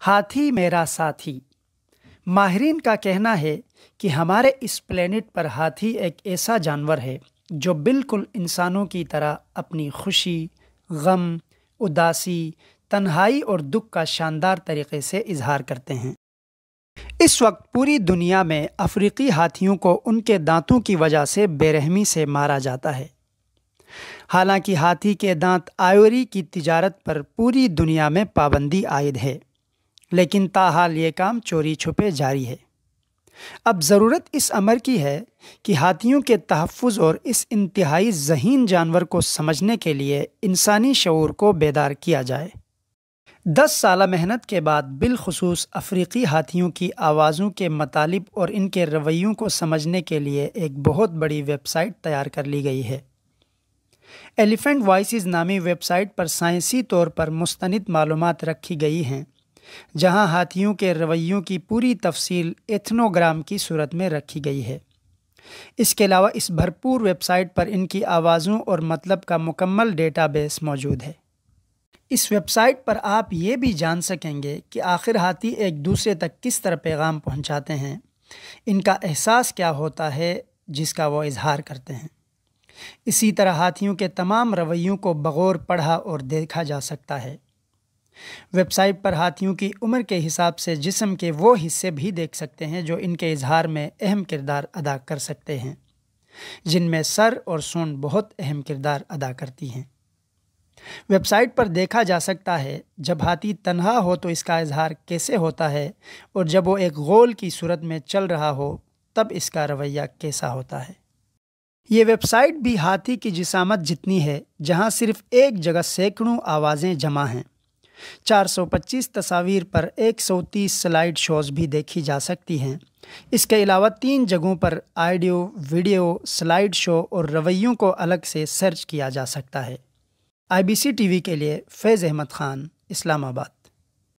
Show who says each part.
Speaker 1: ہاتھی میرا ساتھی۔ ماہرین کا کہنا ہے کہ ہمارے اس پلینٹ پر ہاتھی ایک ایسا جانور ہے جو بالکل انسانوں کی طرح اپنی خوشی، غم، اداسی، تنہائی اور دکھ کا شاندار طریقے سے اظہار کرتے ہیں۔ اس وقت پوری دنیا میں افریقی ہاتھیوں کو ان کے دانتوں کی وجہ سے بے رحمی سے مارا جاتا ہے۔ حالانکہ ہاتھی کے دانت آئیوری کی تجارت پر پوری دنیا میں پابندی عائد ہے، لیکن تاحال یہ کام چوری چھپے جاری ہے۔ اب ضرورت اس امر کی ہے کہ ہاتھیوں کے تحفظ اور اس انتہائی ذہین جانور کو سمجھنے کے لیے انسانی شعور کو بیدار کیا جائے۔ 10 سالہ محنت کے بعد بالخصوص افریقی ہاتھیوں کی آوازوں کے مطالب اور ان کے رویوں کو سمجھنے کے لیے ایک بہت بڑی ویب سائٹ تیار کر لی گئی ہے۔ ایلیفینٹ وائسز نامی ویب سائٹ پر سائنسی طور پر مستند معلومات رکھی گئی ہیں، جہاں ہاتھیوں کے رویوں کی پوری تفصیل ایتھنوگرام کی صورت میں رکھی گئی ہے۔ اس کے علاوہ اس بھرپور ویب سائٹ پر ان کی آوازوں اور مطلب کا مکمل ڈیٹا بیس موجود ہے۔ اس ویب سائٹ پر آپ یہ بھی جان سکیں گے کہ آخر ہاتھی ایک دوسرے تک کس طرح پیغام پہنچاتے ہیں، ان کا احساس کیا ہوتا ہے جس کا وہ اظہار کرتے ہیں۔ اسی طرح ہاتھیوں کے تمام رویوں کو بغور پڑھا اور دیکھا جا سکتا ہے۔ ویب سائٹ پر ہاتھیوں کی عمر کے حساب سے جسم کے وہ حصے بھی دیکھ سکتے ہیں جو ان کے اظہار میں اہم کردار ادا کر سکتے ہیں، جن میں سر اور سونڈ بہت اہم کردار ادا کرتی ہیں۔ ویب سائٹ پر دیکھا جا سکتا ہے جب ہاتھی تنہا ہو تو اس کا اظہار کیسے ہوتا ہے، اور جب وہ ایک غول کی صورت میں چل رہا ہو تب اس کا رویہ کیسا ہوتا ہے۔ یہ ویب سائٹ بھی ہاتھی کی جسامت جتنی ہے، جہاں صرف ایک جگہ سینکڑوں آوازیں جمع ہیں۔ 425 تصاویر پر 130 سلائیڈ شوز بھی دیکھی جا سکتی ہیں۔ اس کے علاوہ 3 جگہوں پر آڈیو، ویڈیو، سلائیڈ شو اور رویوں کو الگ سے سرچ کیا جا سکتا ہے۔ IBC TV کے لیے فیض احمد خان، اسلام آباد۔